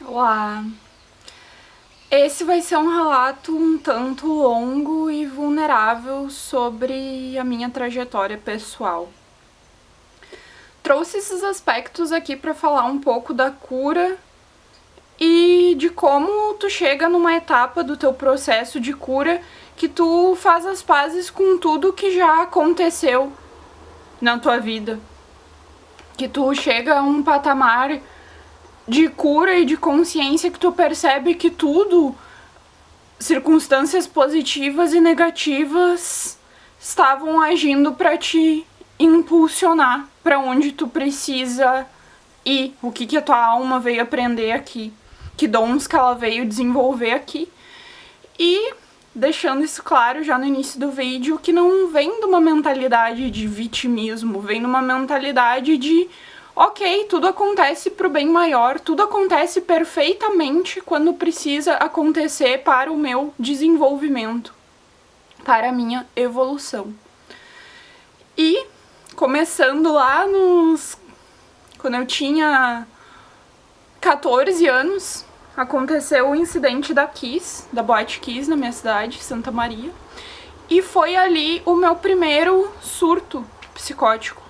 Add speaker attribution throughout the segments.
Speaker 1: Olá! Esse vai ser um relato um tanto longo e vulnerável sobre a minha trajetória pessoal. Trouxe esses aspectos aqui para falar um pouco da cura e de como tu chega numa etapa do teu processo de cura que tu faz as pazes com tudo que já aconteceu na tua vida. Que tu chega a um patamar de cura e de consciência que tu percebe que tudo, circunstâncias positivas e negativas, estavam agindo para te impulsionar para onde tu precisa ir, o que a tua alma veio aprender aqui, que dons que ela veio desenvolver aqui. E deixando isso claro já no início do vídeo, que não vem de uma mentalidade de vitimismo, vem de uma mentalidade de ok, tudo acontece pro bem maior, tudo acontece perfeitamente quando precisa acontecer para o meu desenvolvimento, para a minha evolução. E começando lá quando eu tinha 14 anos, aconteceu o incidente da Kiss, da Boate Kiss na minha cidade, Santa Maria, e foi ali o meu primeiro surto psicótico.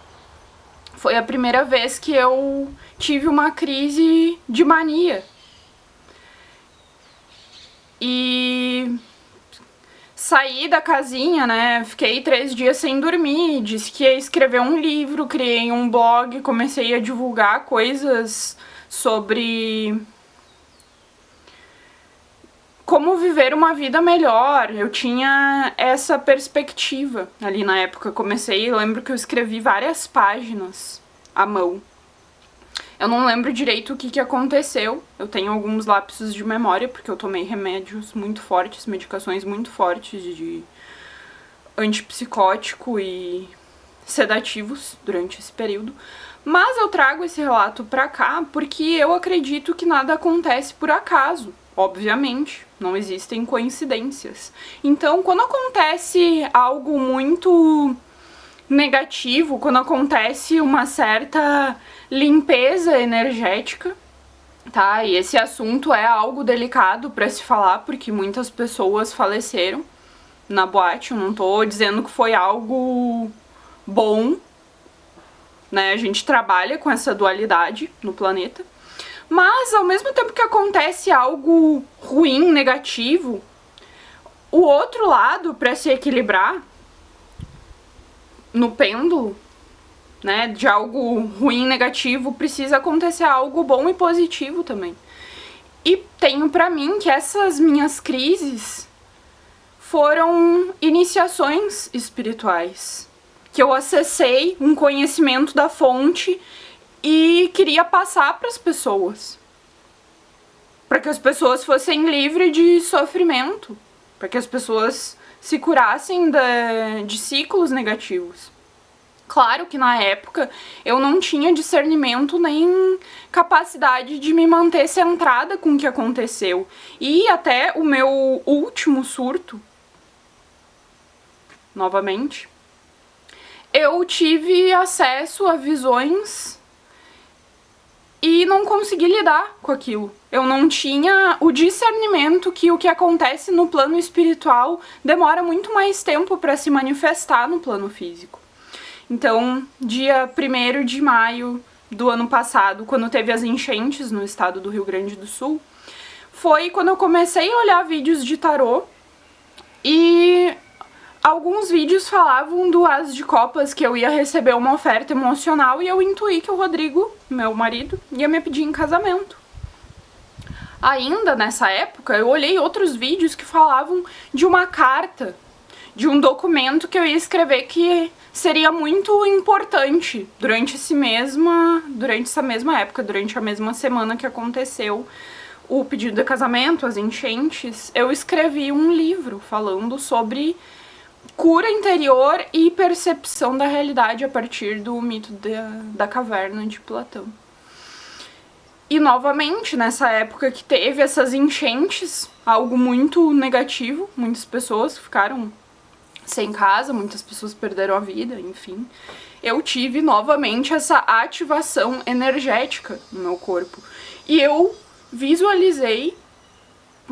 Speaker 1: Foi a primeira vez que eu tive uma crise de mania. E saí da casinha, né? Fiquei 3 dias sem dormir, disse que ia escrever um livro, criei um blog, comecei a divulgar coisas sobre como viver uma vida melhor. Eu tinha essa perspectiva ali na época. Eu lembro que eu escrevi várias páginas à mão. Eu não lembro direito o que aconteceu. Eu tenho alguns lapsos de memória, porque eu tomei remédios muito fortes, medicações muito fortes de antipsicótico e sedativos durante esse período. Mas eu trago esse relato pra cá porque eu acredito que nada acontece por acaso. Obviamente, não existem coincidências. Então, quando acontece algo muito negativo, quando acontece uma certa limpeza energética, tá? E esse assunto é algo delicado para se falar, porque muitas pessoas faleceram na boate. Eu não tô dizendo que foi algo bom, né? A gente trabalha com essa dualidade no planeta. Mas, ao mesmo tempo que acontece algo ruim, negativo, o outro lado, para se equilibrar no pêndulo, né, de algo ruim, negativo, precisa acontecer algo bom e positivo também. E tenho pra mim que essas minhas crises foram iniciações espirituais, que eu acessei um conhecimento da fonte e queria passar para as pessoas, para que as pessoas fossem livres de sofrimento, para que as pessoas se curassem de ciclos negativos. Claro que na época eu não tinha discernimento nem capacidade de me manter centrada com o que aconteceu. E até o meu último surto, novamente, eu tive acesso a visões e não consegui lidar com aquilo. Eu não tinha o discernimento que o que acontece no plano espiritual demora muito mais tempo para se manifestar no plano físico. Então, dia 1º de maio do ano passado, quando teve as enchentes no estado do Rio Grande do Sul, foi quando eu comecei a olhar vídeos de tarô e alguns vídeos falavam do As de Copas, que eu ia receber uma oferta emocional, e eu intuí que o Rodrigo, meu marido, ia me pedir em casamento. Ainda nessa época, eu olhei outros vídeos que falavam de uma carta, de um documento que eu ia escrever que seria muito importante durante essa mesma época, durante a mesma semana que aconteceu o pedido de casamento, as enchentes. Eu escrevi um livro falando sobre cura interior e percepção da realidade a partir do mito da caverna de Platão. E novamente, nessa época que teve essas enchentes, algo muito negativo, muitas pessoas ficaram sem casa, muitas pessoas perderam a vida, enfim. Eu tive novamente essa ativação energética no meu corpo. E eu visualizei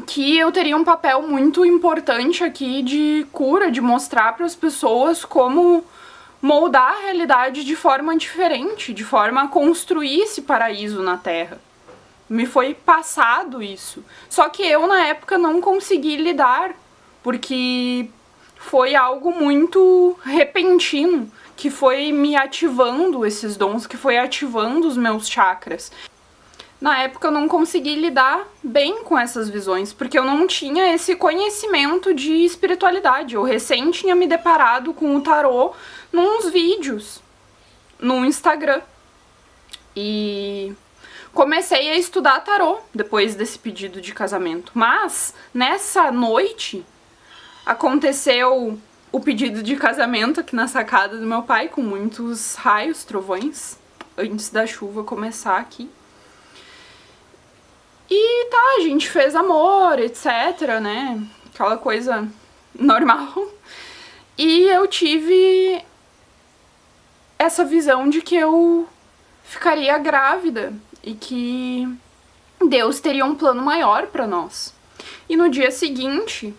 Speaker 1: que eu teria um papel muito importante aqui de cura, de mostrar para as pessoas como moldar a realidade de forma diferente, de forma a construir esse paraíso na Terra. Me foi passado isso. Só que eu, na época, não consegui lidar, porque foi algo muito repentino, que foi me ativando esses dons, que foi ativando os meus chakras. Na época eu não consegui lidar bem com essas visões, porque eu não tinha esse conhecimento de espiritualidade. Eu recém tinha me deparado com o tarô nos vídeos, no Instagram. E comecei a estudar tarô depois desse pedido de casamento. Mas, nessa noite, aconteceu o pedido de casamento aqui na sacada do meu pai, com muitos raios, trovões, antes da chuva começar aqui. E tá, a gente fez amor, etc, né? Aquela coisa normal. E eu tive essa visão de que eu ficaria grávida e que Deus teria um plano maior pra nós. E no dia seguinte,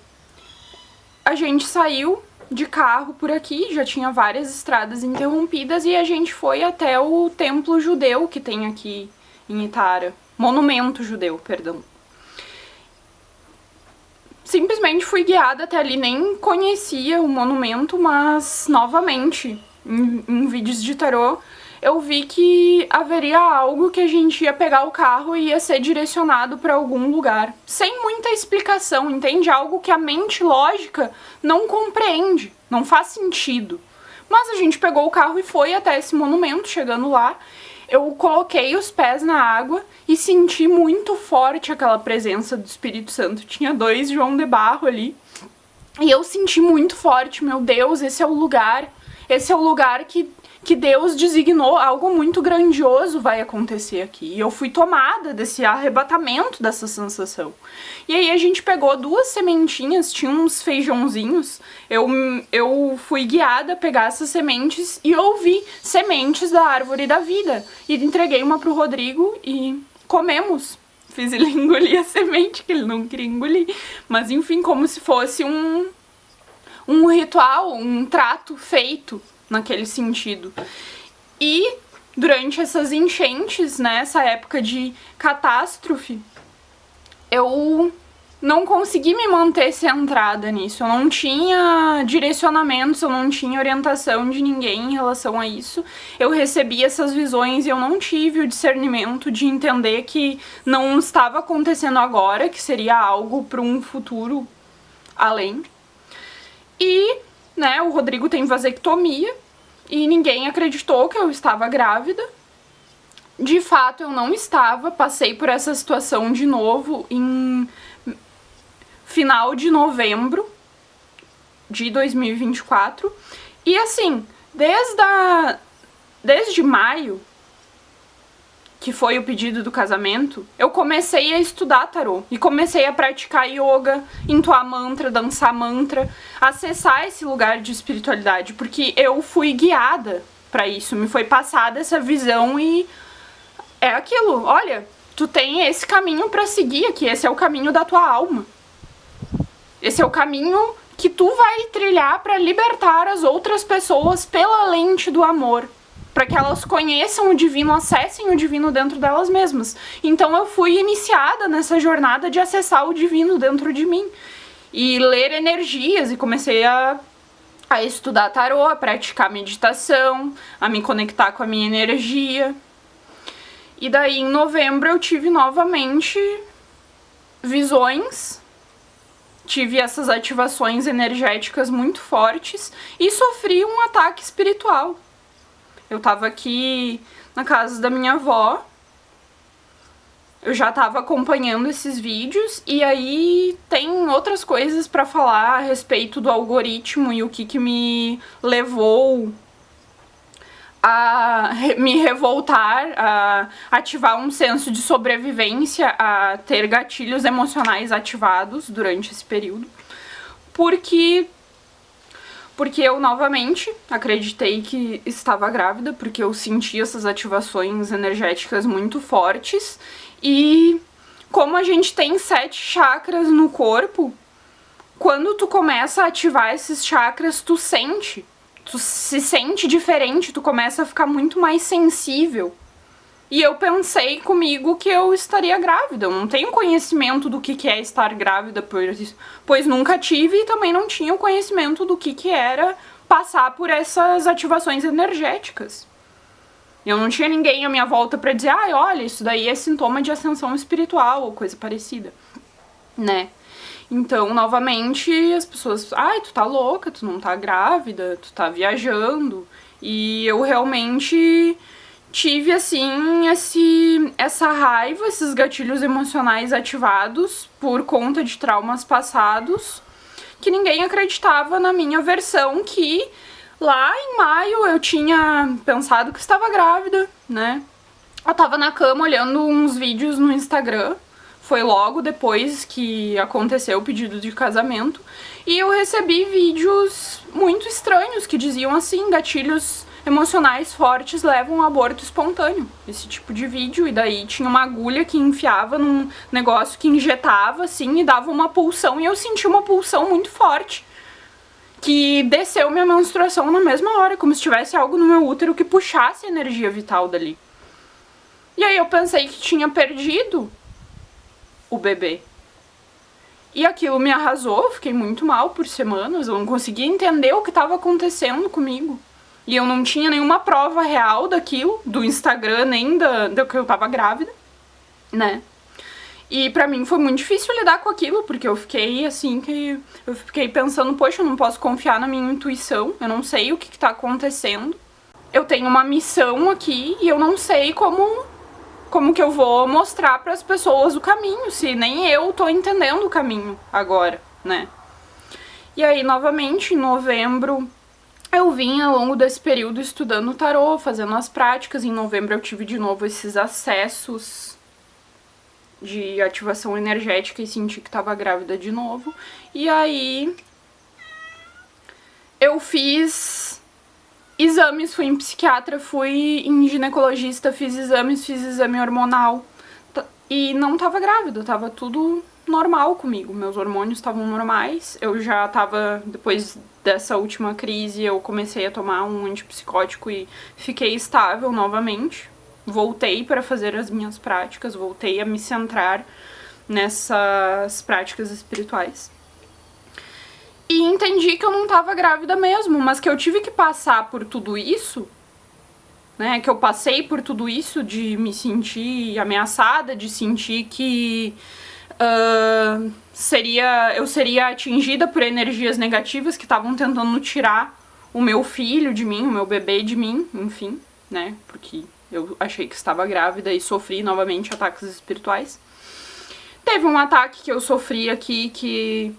Speaker 1: a gente saiu de carro por aqui, já tinha várias estradas interrompidas, e a gente foi até o templo judeu que tem aqui em Itara. Monumento judeu, perdão. Simplesmente fui guiada até ali, nem conhecia o monumento, mas novamente, em vídeos de tarô, eu vi que haveria algo que a gente ia pegar o carro e ia ser direcionado para algum lugar. Sem muita explicação, entende? Algo que a mente lógica não compreende, não faz sentido. Mas a gente pegou o carro e foi até esse monumento. Chegando lá, eu coloquei os pés na água e senti muito forte aquela presença do Espírito Santo. Tinha 2 João de Barro ali. E eu senti muito forte, meu Deus, esse é o lugar que Deus designou, algo muito grandioso vai acontecer aqui. E eu fui tomada desse arrebatamento, dessa sensação. E aí a gente pegou 2 sementinhas, tinha uns feijãozinhos, eu fui guiada a pegar essas sementes e ouvi sementes da árvore da vida. E entreguei uma pro Rodrigo e comemos. Fiz ele engolir a semente, que ele não queria engolir. Mas enfim, como se fosse um ritual, um trato feito naquele sentido. E durante essas enchentes, né, essa época de catástrofe, eu não consegui me manter centrada nisso. Eu não tinha direcionamentos, eu não tinha orientação de ninguém em relação a isso. Eu recebi essas visões e eu não tive o discernimento de entender que não estava acontecendo agora, que seria algo para um futuro além. E, né, o Rodrigo tem vasectomia e ninguém acreditou que eu estava grávida. De fato, eu não estava, passei por essa situação de novo em final de novembro de 2024. E assim, desde maio, que foi o pedido do casamento, eu comecei a estudar tarô e comecei a praticar yoga, entoar mantra, dançar mantra, acessar esse lugar de espiritualidade, porque eu fui guiada pra isso, me foi passada essa visão e é aquilo, olha, tu tem esse caminho pra seguir aqui, esse é o caminho da tua alma. Esse é o caminho que tu vai trilhar pra libertar as outras pessoas pela lente do amor, para que elas conheçam o divino, acessem o divino dentro delas mesmas. Então eu fui iniciada nessa jornada de acessar o divino dentro de mim. E ler energias, e comecei a estudar tarô, a praticar meditação, a me conectar com a minha energia. E daí em novembro eu tive novamente visões, tive essas ativações energéticas muito fortes e sofri um ataque espiritual. Eu tava aqui na casa da minha avó, eu já tava acompanhando esses vídeos, e aí tem outras coisas pra falar a respeito do algoritmo e o que me levou a me revoltar, a ativar um senso de sobrevivência, a ter gatilhos emocionais ativados durante esse período, porque eu novamente acreditei que estava grávida, porque eu senti essas ativações energéticas muito fortes e a gente tem 7 chakras no corpo, quando tu começa a ativar esses chakras, tu se sente diferente, tu começa a ficar muito mais sensível. E eu pensei comigo que eu estaria grávida. Eu não tenho conhecimento do que é estar grávida, pois nunca tive, e também não tinha o conhecimento do que era passar por essas ativações energéticas. Eu não tinha ninguém à minha volta pra dizer, olha, isso daí é sintoma de ascensão espiritual ou coisa parecida, né? Então, novamente, as pessoas, tu tá louca, tu não tá grávida, tu tá viajando. E eu realmente tive, assim, essa raiva, esses gatilhos emocionais ativados por conta de traumas passados, que ninguém acreditava na minha versão, que lá em maio eu tinha pensado que estava grávida, né? Eu tava na cama olhando uns vídeos no Instagram, foi logo depois que aconteceu o pedido de casamento, e eu recebi vídeos muito estranhos que diziam assim, gatilhos emocionais fortes levam ao aborto espontâneo, esse tipo de vídeo. E daí tinha uma agulha que enfiava num negócio que injetava assim e dava uma pulsão, e eu senti uma pulsão muito forte que desceu minha menstruação na mesma hora, como se tivesse algo no meu útero que puxasse a energia vital dali. E aí eu pensei que tinha perdido o bebê. E aquilo me arrasou, fiquei muito mal por semanas, eu não conseguia entender o que estava acontecendo comigo. E eu não tinha nenhuma prova real daquilo, do Instagram, nem do que eu tava grávida, né? E pra mim foi muito difícil lidar com aquilo, porque eu fiquei assim, eu fiquei pensando, poxa, eu não posso confiar na minha intuição, eu não sei o que tá acontecendo. Eu tenho uma missão aqui e eu não sei como que eu vou mostrar pras pessoas o caminho, se nem eu tô entendendo o caminho agora, né? E aí, novamente, em novembro, eu vim ao longo desse período estudando tarô, fazendo as práticas. Em novembro eu tive de novo esses acessos de ativação energética e senti que tava grávida de novo. E aí eu fiz exames, fui em psiquiatra, fui em ginecologista, fiz exame hormonal e não tava grávida, tava tudo normal comigo, meus hormônios estavam normais. Eu já tava, depois dessa última crise, eu comecei a tomar um antipsicótico e fiquei estável novamente. Voltei para fazer as minhas práticas, voltei a me centrar nessas práticas espirituais. E entendi que eu não tava grávida mesmo, mas que eu tive que passar por tudo isso, né? Que eu passei por tudo isso de me sentir ameaçada, de sentir que eu seria atingida por energias negativas que estavam tentando tirar o meu filho de mim, o meu bebê de mim, enfim, né? Porque eu achei que estava grávida e sofri novamente ataques espirituais. Teve um ataque que eu sofri aqui, que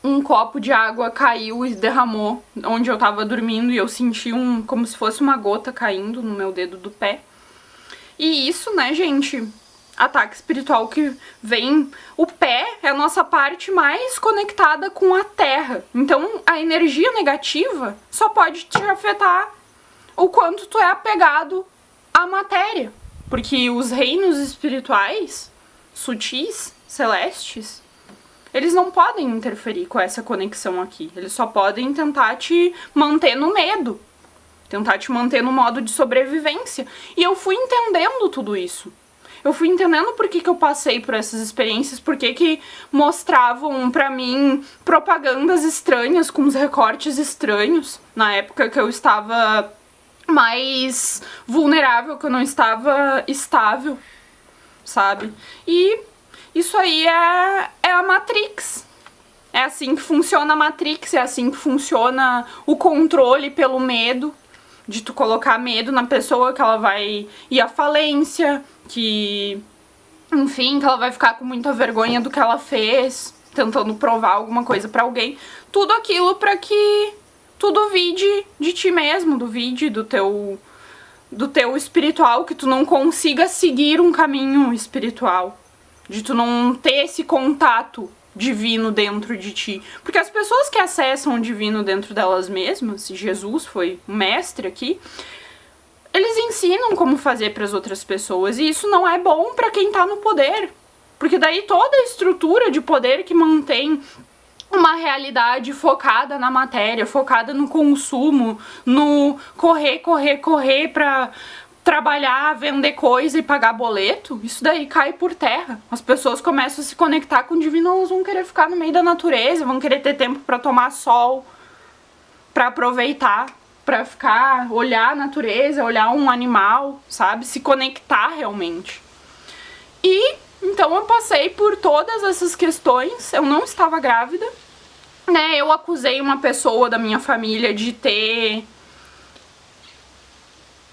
Speaker 1: um copo de água caiu e derramou onde eu tava dormindo, e eu senti como se fosse uma gota caindo no meu dedo do pé. E isso, né, gente, ataque espiritual que vem... O pé é a nossa parte mais conectada com a terra. Então, a energia negativa só pode te afetar o quanto tu é apegado à matéria. Porque os reinos espirituais, sutis, celestes, eles não podem interferir com essa conexão aqui. Eles só podem tentar te manter no medo, tentar te manter no modo de sobrevivência. E eu fui entendendo tudo isso. Eu fui entendendo por que eu passei por essas experiências, por que mostravam pra mim propagandas estranhas, com os recortes estranhos, na época que eu estava mais vulnerável, que eu não estava estável, sabe? E isso aí é a Matrix. É assim que funciona a Matrix, é assim que funciona o controle pelo medo, de tu colocar medo na pessoa que ela vai ir à falência, que, enfim, que ela vai ficar com muita vergonha do que ela fez, tentando provar alguma coisa pra alguém. Tudo aquilo pra que tu duvide de ti mesmo, duvide do teu espiritual, que tu não consiga seguir um caminho espiritual, de tu não ter esse contato divino dentro de ti. Porque as pessoas que acessam o divino dentro delas mesmas, Jesus foi o mestre aqui, eles ensinam como fazer para as outras pessoas, e isso não é bom para quem tá no poder. Porque daí toda a estrutura de poder que mantém uma realidade focada na matéria, focada no consumo, no correr pra trabalhar, vender coisa e pagar boleto, isso daí cai por terra. As pessoas começam a se conectar com o divino, elas vão querer ficar no meio da natureza, vão querer ter tempo pra tomar sol, pra aproveitar, pra ficar, olhar a natureza, olhar um animal, sabe? Se conectar realmente. E então eu passei por todas essas questões, eu não estava grávida, né? Eu acusei uma pessoa da minha família de ter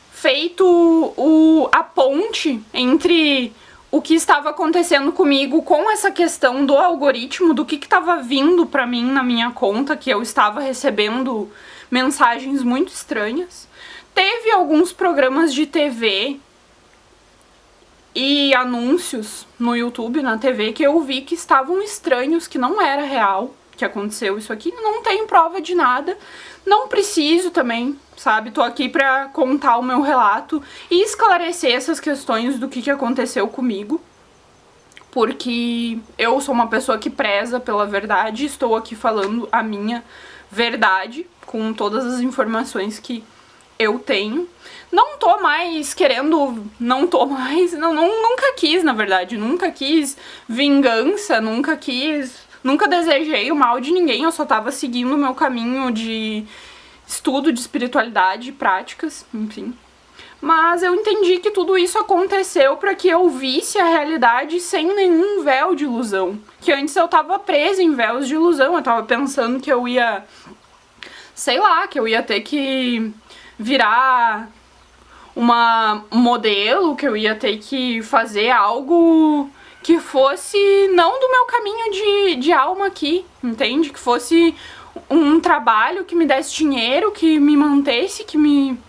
Speaker 1: feito a ponte entre o que estava acontecendo comigo com essa questão do algoritmo, do que estava vindo pra mim na minha conta, que eu estava recebendo mensagens muito estranhas. Teve alguns programas de TV e anúncios no YouTube, na TV, que eu vi que estavam estranhos, que não era real, que aconteceu isso aqui. Não tenho prova de nada, não preciso também, sabe? Tô aqui pra contar o meu relato e esclarecer essas questões do que aconteceu comigo, porque eu sou uma pessoa que preza pela verdade, estou aqui falando a minha verdade, com todas as informações que eu tenho. Não tô mais querendo, nunca quis, na verdade, nunca quis vingança, nunca desejei o mal de ninguém, eu só tava seguindo o meu caminho de estudo de espiritualidade, práticas, enfim. Mas eu entendi que tudo isso aconteceu para que eu visse a realidade sem nenhum véu de ilusão. Que antes eu tava presa em véus de ilusão, eu tava pensando que eu ia, sei lá, que eu ia ter que virar uma modelo, que eu ia ter que fazer algo que fosse não do meu caminho de alma aqui, entende? Que fosse um trabalho que me desse dinheiro, que me mantesse, que me...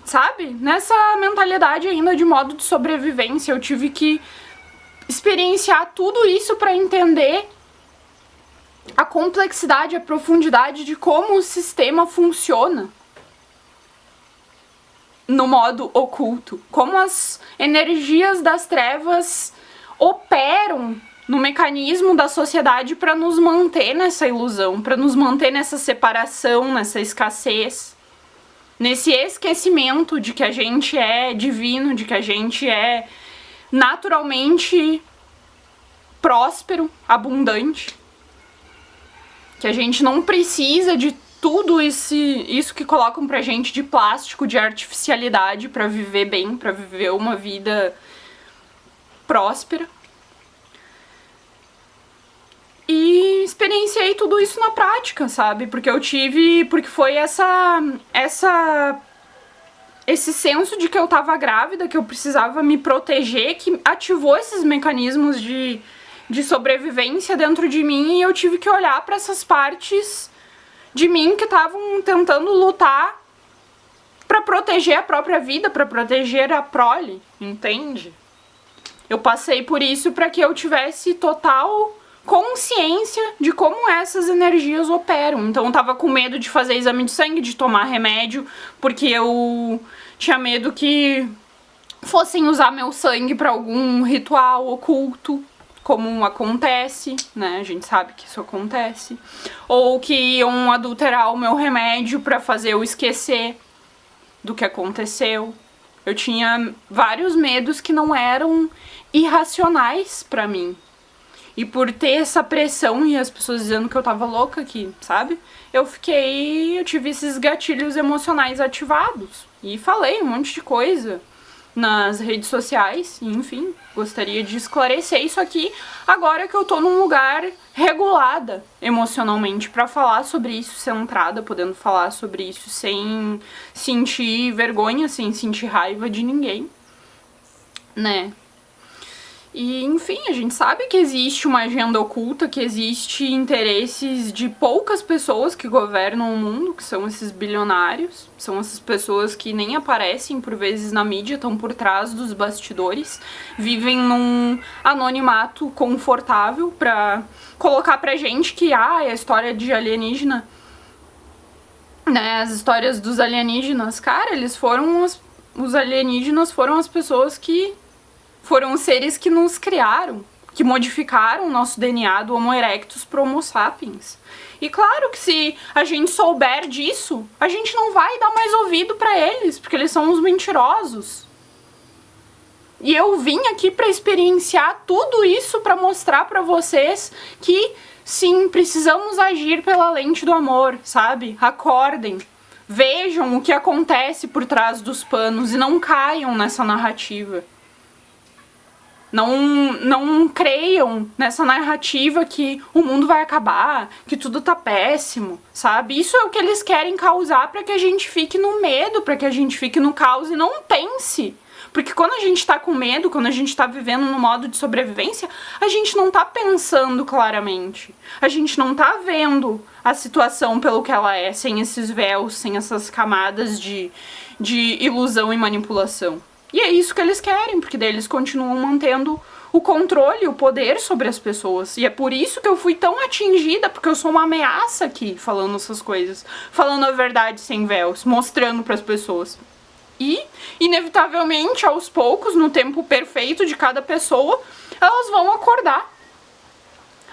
Speaker 1: sabe? Nessa mentalidade ainda de modo de sobrevivência, eu tive que experienciar tudo isso para entender a complexidade, a profundidade de como o sistema funciona no modo oculto, como as energias das trevas operam no mecanismo da sociedade para nos manter nessa ilusão, para nos manter nessa separação, nessa escassez, nesse esquecimento de que a gente é divino, de que a gente é naturalmente próspero, abundante, que a gente não precisa de tudo isso que colocam pra gente de plástico, de artificialidade pra viver bem, pra viver uma vida próspera. E experienciei tudo isso na prática, sabe? Porque foi esse senso de que eu tava grávida, que eu precisava me proteger, que ativou esses mecanismos de sobrevivência dentro de mim, e eu tive que olhar pra essas partes de mim que estavam tentando lutar pra proteger a própria vida, pra proteger a prole, entende? Eu passei por isso pra que eu tivesse total consciência de como essas energias operam. Então eu tava com medo de fazer exame de sangue, de tomar remédio, porque eu tinha medo que fossem usar meu sangue pra algum ritual oculto, como acontece, né? A gente sabe que isso acontece. Ou que iam adulterar o meu remédio pra fazer eu esquecer do que aconteceu. Eu tinha vários medos que não eram irracionais pra mim. E por ter essa pressão e as pessoas dizendo que eu tava louca aqui, sabe? Eu tive esses gatilhos emocionais ativados. E falei um monte de coisa nas redes sociais, enfim, gostaria de esclarecer isso aqui agora que eu tô num lugar regulada emocionalmente pra falar sobre isso, centrada, podendo falar sobre isso sem sentir vergonha, sem sentir raiva de ninguém, né? E, enfim, a gente sabe que existe uma agenda oculta, que existe interesses de poucas pessoas que governam o mundo, que são esses bilionários, são essas pessoas que nem aparecem por vezes na mídia, estão por trás dos bastidores, vivem num anonimato confortável pra colocar pra gente que, a história de alienígena, né, as histórias dos alienígenas, cara, os alienígenas foram as pessoas que foram os seres que nos criaram, que modificaram o nosso DNA do Homo erectus pro Homo sapiens. E claro que se a gente souber disso, a gente não vai dar mais ouvido pra eles, porque eles são uns mentirosos. E eu vim aqui pra experienciar tudo isso pra mostrar pra vocês que, sim, precisamos agir pela lente do amor, sabe? Acordem. Vejam o que acontece por trás dos panos e não caiam nessa narrativa. Não creiam nessa narrativa que o mundo vai acabar, que tudo tá péssimo, sabe? Isso é o que eles querem causar pra que a gente fique no medo, pra que a gente fique no caos e não pense. Porque quando a gente tá com medo, quando a gente tá vivendo no modo de sobrevivência, a gente não tá pensando claramente. A gente não tá vendo a situação pelo que ela é, sem esses véus, sem essas camadas de ilusão e manipulação. E é isso que eles querem, porque daí eles continuam mantendo o controle, o poder sobre as pessoas. E é por isso que eu fui tão atingida, porque eu sou uma ameaça aqui, falando essas coisas. Falando a verdade sem véus, mostrando pras pessoas. E, inevitavelmente, aos poucos, no tempo perfeito de cada pessoa, elas vão acordar.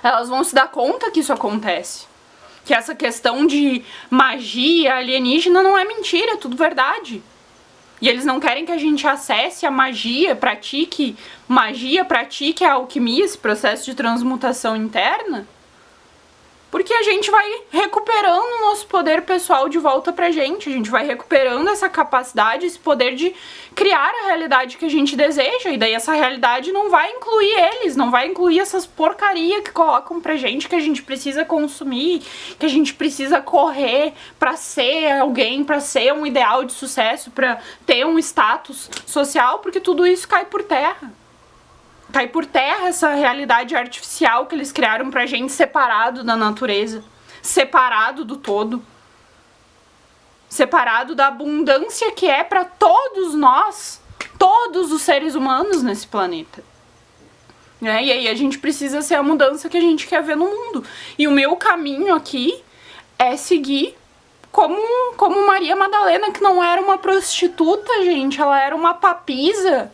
Speaker 1: Elas vão se dar conta que isso acontece. Que essa questão de magia alienígena não é mentira, é tudo verdade. E eles não querem que a gente acesse a magia, pratique a alquimia, esse processo de transmutação interna, porque a gente vai recuperando o nosso poder pessoal de volta pra gente, a gente vai recuperando essa capacidade, esse poder de criar a realidade que a gente deseja, e daí essa realidade não vai incluir eles, não vai incluir essas porcaria que colocam pra gente, que a gente precisa consumir, que a gente precisa correr pra ser alguém, pra ser um ideal de sucesso, pra ter um status social, porque tudo isso cai por terra. Cai por terra essa realidade artificial que eles criaram pra gente, separado da natureza, separado do todo, separado da abundância que é pra todos nós, todos os seres humanos nesse planeta. E aí a gente precisa ser a mudança que a gente quer ver no mundo. E o meu caminho aqui é seguir como Maria Madalena, que não era uma prostituta, gente, ela era uma papisa.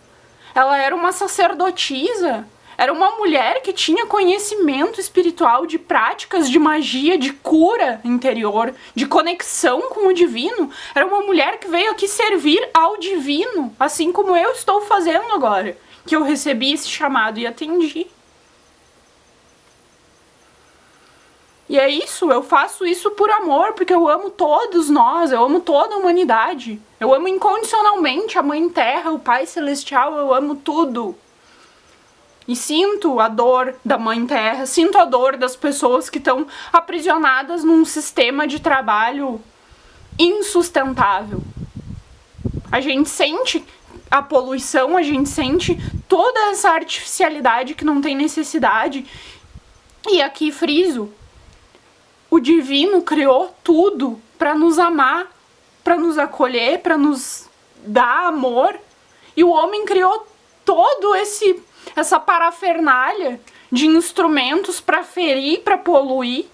Speaker 1: Ela era uma sacerdotisa, era uma mulher que tinha conhecimento espiritual de práticas de magia, de cura interior, de conexão com o divino. Era uma mulher que veio aqui servir ao divino, assim como eu estou fazendo agora, que eu recebi esse chamado e atendi. E é isso, eu faço isso por amor, porque eu amo todos nós, eu amo toda a humanidade. Eu amo incondicionalmente a Mãe Terra, o Pai Celestial, eu amo tudo. E sinto a dor da Mãe Terra, sinto a dor das pessoas que estão aprisionadas num sistema de trabalho insustentável. A gente sente a poluição, a gente sente toda essa artificialidade que não tem necessidade. E aqui friso. O divino criou tudo para nos amar, para nos acolher, para nos dar amor. E o homem criou todo essa parafernália de instrumentos para ferir, para poluir,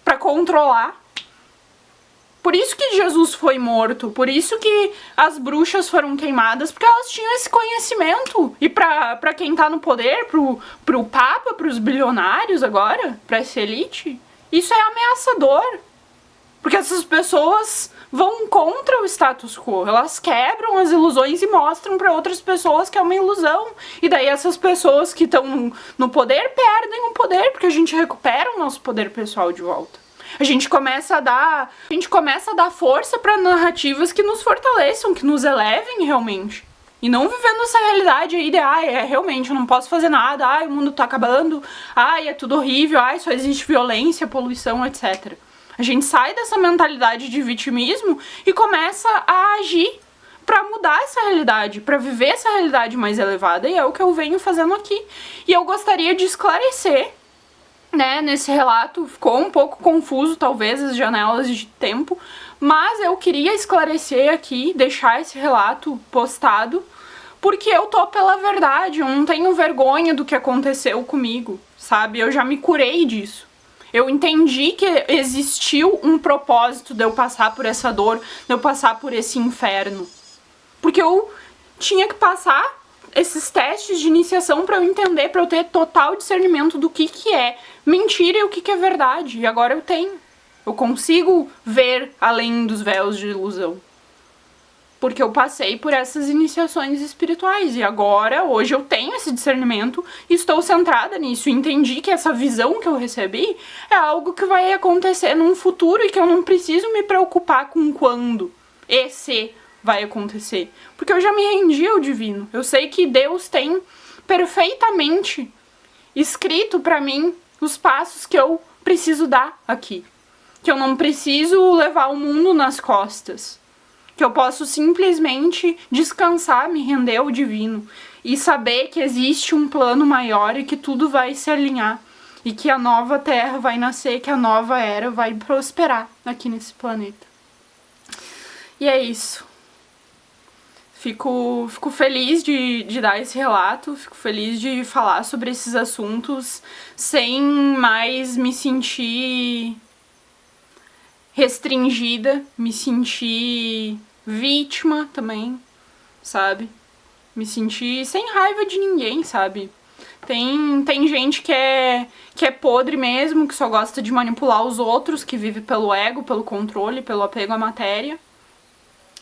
Speaker 1: para controlar. Por isso que Jesus foi morto, por isso que as bruxas foram queimadas, porque elas tinham esse conhecimento. E para quem tá no poder, pro Papa, pros bilionários agora, pra essa elite, isso é ameaçador, porque essas pessoas vão contra o status quo, elas quebram as ilusões e mostram para outras pessoas que é uma ilusão, e daí essas pessoas que estão no poder perdem o poder, porque a gente recupera o nosso poder pessoal de volta. A gente começa a dar força para narrativas que nos fortaleçam, que nos elevem realmente. E não vivendo essa realidade aí de, realmente, eu não posso fazer nada, o mundo tá acabando, é tudo horrível, só existe violência, poluição, etc. A gente sai dessa mentalidade de vitimismo e começa a agir pra mudar essa realidade, pra viver essa realidade mais elevada, e é o que eu venho fazendo aqui. E eu gostaria de esclarecer, né, nesse relato, ficou um pouco confuso, talvez, as janelas de tempo, mas eu queria esclarecer aqui, deixar esse relato postado, porque eu tô pela verdade, eu não tenho vergonha do que aconteceu comigo, sabe? Eu já me curei disso. Eu entendi que existiu um propósito de eu passar por essa dor, de eu passar por esse inferno. Porque eu tinha que passar esses testes de iniciação pra eu entender, pra eu ter total discernimento do que é mentira e o que é verdade. E agora eu tenho. Eu consigo ver além dos véus de ilusão. Porque eu passei por essas iniciações espirituais. E agora, hoje, eu tenho esse discernimento, estou centrada nisso. Entendi que essa visão que eu recebi é algo que vai acontecer num futuro e que eu não preciso me preocupar com quando esse vai acontecer. Porque eu já me rendi ao divino. Eu sei que Deus tem perfeitamente escrito pra mim os passos que eu preciso dar aqui. Que eu não preciso levar o mundo nas costas. Que eu posso simplesmente descansar, me render ao divino. E saber que existe um plano maior e que tudo vai se alinhar. E que a nova terra vai nascer, que a nova era vai prosperar aqui nesse planeta. E é isso. Fico feliz de dar esse relato, fico feliz de falar sobre esses assuntos sem mais me sentir restringida, me sentir vítima também, sabe? Me sentir sem raiva de ninguém, sabe? Tem gente que é podre mesmo, que só gosta de manipular os outros, que vive pelo ego, pelo controle, pelo apego à matéria.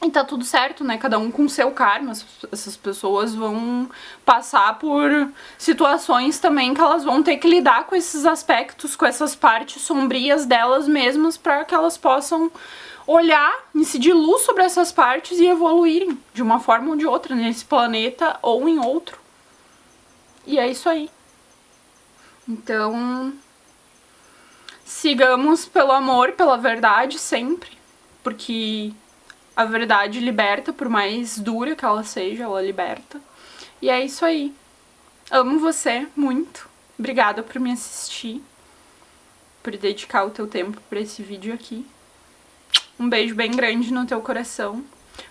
Speaker 1: E tá tudo certo, né? Cada um com seu karma. Essas pessoas vão passar por situações também que elas vão ter que lidar com esses aspectos, com essas partes sombrias delas mesmas, para que elas possam olhar, incidir luz sobre essas partes e evoluírem de uma forma ou de outra, nesse planeta ou em outro. E é isso aí. Então, sigamos pelo amor, pela verdade sempre, porque a verdade liberta, por mais dura que ela seja, ela liberta. E é isso aí. Amo você muito. Obrigada por me assistir, por dedicar o teu tempo para esse vídeo aqui. Um beijo bem grande no teu coração.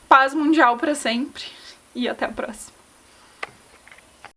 Speaker 1: Paz mundial para sempre. E até a próxima.